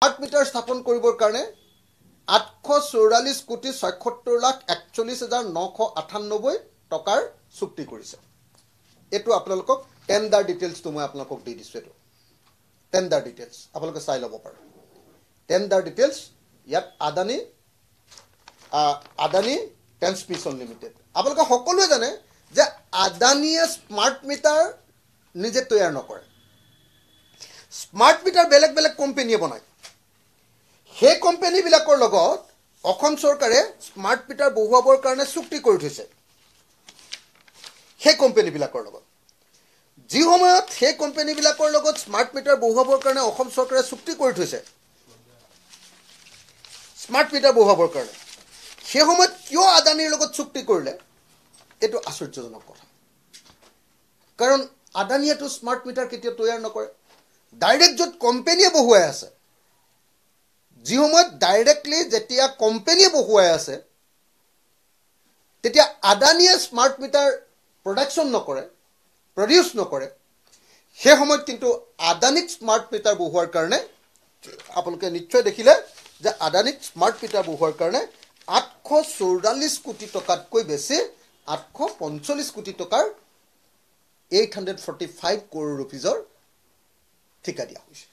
Smart meter স্থাপন কৰিবৰ কাৰণে 844 কোটি 76,41,998 টকাৰ চুক্তি কৰিছে এটো আপোনালোকক টেন্ডাৰ ডিটেইলছটো মই আপোনালোকক দি দিছো এটো টেন্ডাৰ ডিটেইলছ আপোনালোকে চাই ল'ব পাৰে টেন্ডাৰ ডিটেইলছ ইয়াত আদানী ট্ৰান্সমিশ্যন লিমিটেড আপোনালোকে সকলোৱে জানে যে আদানীয়ে স্মাৰ্ট মিটাৰ নিজে তৈয়াৰ নকৰে স্মাৰ্ট মিটাৰ বেলেগ বেলেগ কোম্পানীয়ে বনায় সেই কোম্পানীবিলাকৰ লগত অসম চৰকাৰে স্মাৰ্ট মিটাৰ বহুৱাবৰ কাৰণে চুক্তি কৰি থৈছে সেই কোম্পানীবিলাকৰ লগত যি সময়ত সেই কোম্পানীবিলাকৰ লগত স্মাৰ্ট মিটাৰ বহুৱাবৰ কাৰণে অসম চৰকাৰে চুক্তি কৰি থৈছে স্মাৰ্ট মিটাৰ বহুৱাবৰ কাৰণে সেই সময়ত কিয় আদানীৰ লগত চুক্তি কৰিলে এটো আশ্চৰ্যজনক কথা কাৰণ আদানীয়েটো স্মাৰ্ট মিটাৰ কেতিয়া তৈয়াৰ নকৰে ডাইৰেক্ট য'ত কোম্পানীয়ে বহুৱাই আছে যি সময়ত ডাইৰেক্টলি যেতিয়া কোম্পানীয়ে বহুৱাই আছে তেতিয়া আদানীয়ে স্মাৰ্ট মিটাৰ প্ৰডাকশ্যন নকৰে প্ৰডিউচ নকৰে সেই সময়ত কিন্তু আদানীক স্মাৰ্ট মিটাৰ বহুৱাৰ কাৰণে আপোনালোকে নিশ্চয় দেখিলে যে আদানীক স্মাৰ্ট মিটাৰ বহুৱাৰ কাৰণে 844 কোটি টকাতকৈ বেছি 845 কোটি টকাৰ 845 crore rupeesৰ ঠিকা দিয়া হৈছে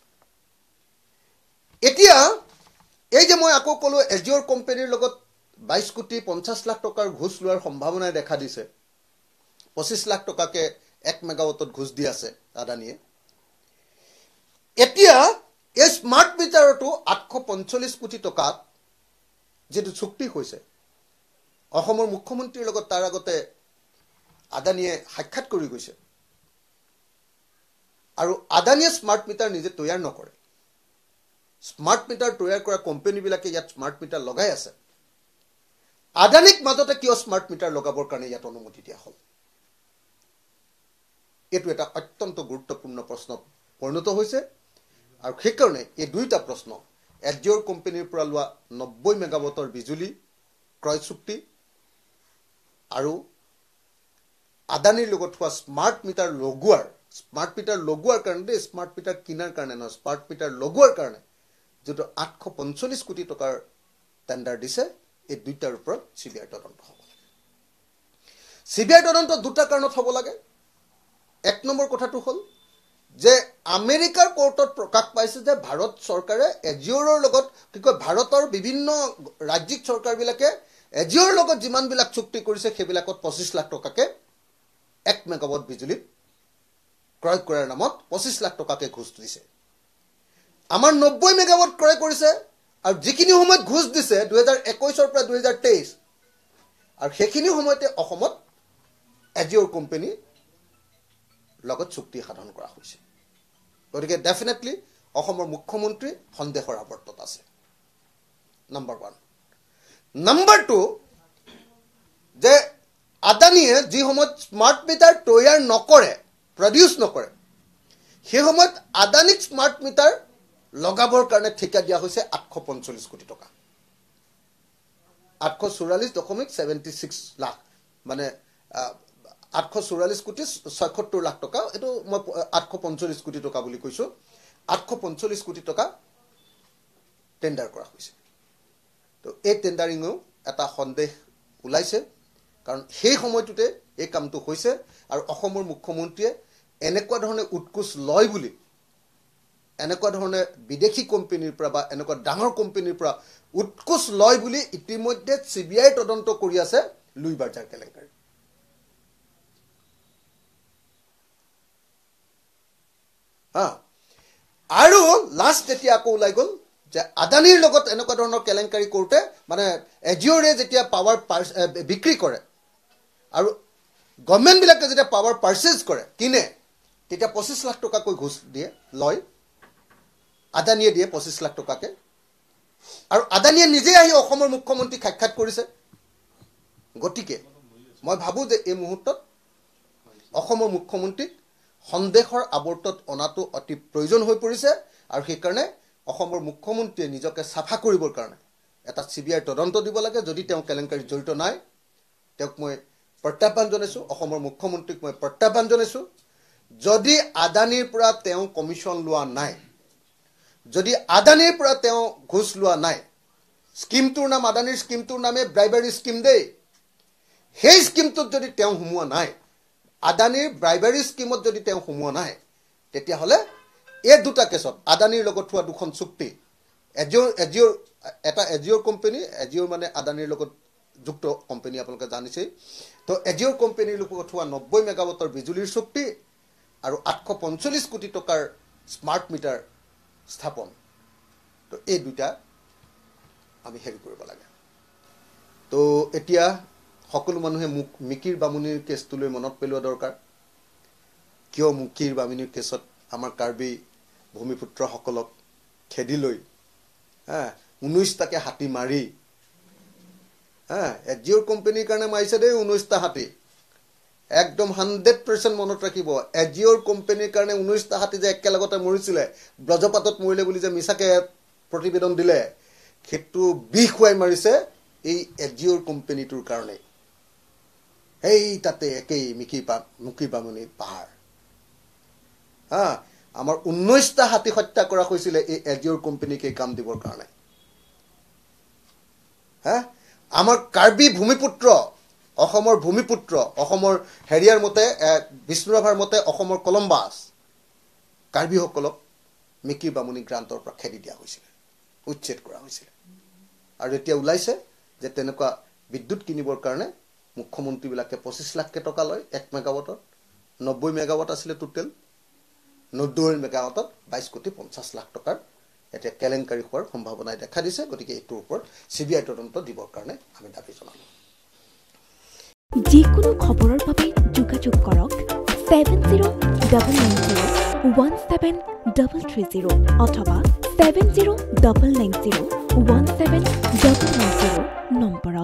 এতিয়া এই যে মই আকৌ কলো এজিঅৰ কোম্পানীৰ লগত 22 কোটি 50 লাখ টকাৰ ঘুষ লোৱাৰ সম্ভাৱনা দেখা দিছে 25 লাখ টকাকে 1 মেগাৱাটত ঘুষ দি আছে আদানীয়ে এতিয়া এই স্মাৰ্ট মিটাৰটো 845 কোটি টকাত যেটো চুক্তি হৈছে অসমৰ মুখ্যমন্ত্ৰীৰ লগত তাৰ আগতে আদানীয়ে সাক্ষাৎ কৰি গৈছে আৰু আদানীয়ে স্মাৰ্ট মিটাৰ নিজে তৈয়াৰ নকৰে স্মাৰ্ট মিটাৰ তৈয়াৰ কৰা কোম্পানীবিলাকে ইয়াত স্মাৰ্ট মিটাৰ লগাই আছে আদানীক মাজতে কিয় স্মাৰ্ট মিটাৰ লগাবৰ কাৰণে ইয়াত অনুমতি দিয়া হ'ল এটো এটা অত্যন্ত গুৰুত্বপূৰ্ণ প্ৰশ্ন পৰিণত হৈছে আৰু সেই কাৰণে এই দুইটা প্ৰশ্ন এজিঅৰ কোম্পানীৰ পৰা লোৱা 90 মেগাৱাটৰ বিজুলী ক্ৰয় চুক্তি আৰু আদানীৰ লগত হোৱা স্মাৰ্ট মিটাৰ লগোৱাৰ কাৰণে স্মাৰ্ট মিটাৰ কিনাৰ কাৰণে নহয় স্মাৰ্ট মিটাৰ লগোৱাৰ কাৰণে যেটো 845 কোটি টকাৰ টেন্ডাৰ দিছে এই দুইটাৰ ওপৰত সিবিআই তদন্ত হ'ব সিবিআই তদন্ত দুটা কাৰণত হ'ব লাগে এক নম্বৰ কথাটো হ'ল যে আমেৰিকাৰ কোৰ্টত প্ৰকাশ পাইছে যে ভাৰত চৰকাৰে এজিঅৰৰ লগত কি কয় ভাৰতৰ বিভিন্ন ৰাজ্যিক চৰকাৰবিলাকে এজিঅৰ লগত যিমান বিলাক চুক্তি কৰিছে সেইবিলাকত 25 লাখ টকাকে 1 মেগাৱাট বিজুলী ক্ৰয় কৰাৰ নামত 25 লাখ টকাকে ঘুষ দিছে আমাৰ 90 মেগাৱাট ক্ৰয় কৰিছে আৰু যিখিনি সময়ত ঘুষ দিছে 2021 পৰা 2023 আৰু সেইখিনি সময়তে অসমত এজিঅৰ কোম্পানী লগত চুক্তি সাধন কৰা হৈছে গতিকে ডেফিনেটলি অসমৰ মুখ্যমন্ত্ৰী সন্দেহৰ আৱৰ্তত আছে নম্বৰ 1 নম্বৰ 2 যে আদানীয়ে যি সময়ত স্মাৰ্ট মিটাৰ তৈয়াৰ নকৰে প্ৰডিউচ নকৰে সেই সময়ত আদানীক স্মাৰ্ট মিটাৰ লগাবৰ কাৰণে ঠিকা দিয়া হৈছে 845 কোটি টকা 844.76 লাখ মানে 844 কোটি 76 লাখ টকা এটো মই 845 কোটি টকা বুলি কৈছো 845 কোটি টকা টেন্ডাৰ কৰা হৈছে তো এই টেন্ডাৰিংও এটা সন্দেহ উলাইছে কাৰণ সেই সময়টোতে এই কামটো হৈছে আৰু অসমৰ মুখ্যমন্ত্ৰীয়ে এনেকুৱা ধৰণে উৎকুচ লয় বুলি এনেকুৱা ধৰণে বিদেশী কোম্পানীৰ পৰা বা এনেকুৱা ডাঙৰ কোম্পানীৰ পৰা উৎকুচ লয় বুলি ইতিমধ্যে সিবিআই তদন্ত কৰি আছে লুই বাজাৰ কেলেংকাৰী আৰু লাষ্ট যেতিয়া আকৌ ওলাই গ'ল যে আদানীৰ লগত এনেকুৱা ধৰণৰ কেলেংকাৰী কৰোতে মানে এজিঅৰে যেতিয়া পাৱাৰ বিক্ৰী কৰে আৰু গভৰ্ণমেণ্ট বিলাকে যেতিয়া পাৱাৰ পাৰচেজ কৰে কিনে তেতিয়া 25 লাখ টকাকৈ ঘুষ দিয়ে লয় আদানীয়ে দিয়ে 25 লাখ টকাকে আৰু আদানীয়ে নিজে আহি অসমৰ মুখ্যমন্ত্ৰী সাক্ষাৎ কৰিছে গতিকে মই ভাবো যে এই মুহূৰ্তত অসমৰ মুখ্যমন্ত্ৰীক সন্দেহৰ আৱৰ্তত অনাটো অতি প্ৰয়োজন হৈ পৰিছে আৰু সেই কাৰণে অসমৰ মুখ্যমন্ত্ৰীয়ে নিজকে সাফা কৰিবৰ কাৰণে এটা সিবিআই তদন্ত দিব লাগে যদি তেওঁ কেলেংকাৰী জড়িত নাই তেওঁক মই প্ৰত্যাহ্বান জনাইছো অসমৰ মুখ্যমন্ত্ৰীক মই প্ৰত্যাহ্বান জনাইছো যদি আদানীৰ পৰা তেওঁ কমিশন লোৱা নাই যদি আদানীৰ পৰা তেওঁ ঘুষ লোৱা নাই, স্কিমটোৰ নাম আদানীৰ স্কিমটোৰ নামে ব্ৰাইবাৰী স্কিম দেই, সেই স্কিমটোত যদি তেওঁ সোমোৱা নাই, আদানীৰ ব্ৰাইবাৰী স্কিমত যদি তেওঁ সোমোৱা নাই, তেতিয়াহ'লে এই দুটা কেছত আদানীৰ লগত হোৱা দুখন চুক্তি, এজিঅ'ৰ কোম্পানী, এজিঅ'ৰ মানে আদানীৰ লগত যুক্ত কোম্পানী আপোনালোকে জানিছেই, তো এজিঅ'ৰ কোম্পানীৰ লগত হোৱা 90 মেগাৱাটৰ বিজুলীৰ চুক্তি আৰু 845 কোটি টকাৰ স্মাৰ্ট মিটাৰ স্থাপন, তো এই দুটা আমি হেৰি কৰিব লাগে। তো এতিয়া সকলো মানুহে মিকিৰ বামুণীৰ কেছটোলৈ মনত পেলোৱা দৰকাৰ। কিয় মিকিৰ বামুণীৰ কেছত আমাৰ কাৰ্বি ভূমিপুত্ৰসকলক খেদি লৈ 19টাকে হাতী মাৰি, এজিঅ'ৰ কোম্পানীৰ কাৰণে মাৰিছে দেই 19টা হাতী, একদম 100% মনত ৰাখিব। এজিঅ'ৰ কোম্পানীৰ কাৰণে 19টা হাতী যে একেলগতে মৰিছিলে, ব্ৰজপাতত মৰিলে বুলি যে মিছাকে প্ৰতিবেদন দিলে, সেইটো বিষ খুৱাই মাৰিছে এই এজিঅ'ৰ কোম্পানীটোৰ কাৰণে। এই তাতে একেই মিকিৰ বামুণীৰ পাহাৰ, আমাৰ 19টা হাতী হত্যা কৰা হৈছিলে এই এজিঅ'ৰ কোম্পানীক এই কাম দিবৰ কাৰণে। আমাৰ কাৰ্বি ভূমিপুত্ৰ, অসমৰ ভূমিপুত্ৰ, অসমৰ হেৰিয়াৰ মতে, বিষ্ণুৰাভাৰ মতে অসমৰ কলম্বাছ, কাৰ্বিসকলক মিকিৰ বামুণী গ্ৰান্টৰ পৰা খেদি দিয়া হৈছিলে, উচ্ছেদ কৰা হৈছিলে। আৰু এতিয়া ওলাইছে যে তেনেকুৱা বিদ্যুৎ কিনিবৰ কাৰণে মুখ্যমন্ত্ৰীবিলাকে 25 লাখ টকা লয় 1 মেগাৱাটত। 90 মেগাৱাট আছিলে টোটেল, 90 মেগাৱাটত 22 কোটি 50 লাখ টকাৰ এতিয়া কেলেংকাৰী হোৱাৰ সম্ভাৱনাই দেখা দিছে। গতিকে এইটোৰ ওপৰত CBI তদন্ত দিবৰ কাৰণে আমি দাবী জনালোঁ। যিকোনো খবৰৰ বাবে যোগাযোগ কৰক 7099017330 অথবা 7099017390 নম্বৰত।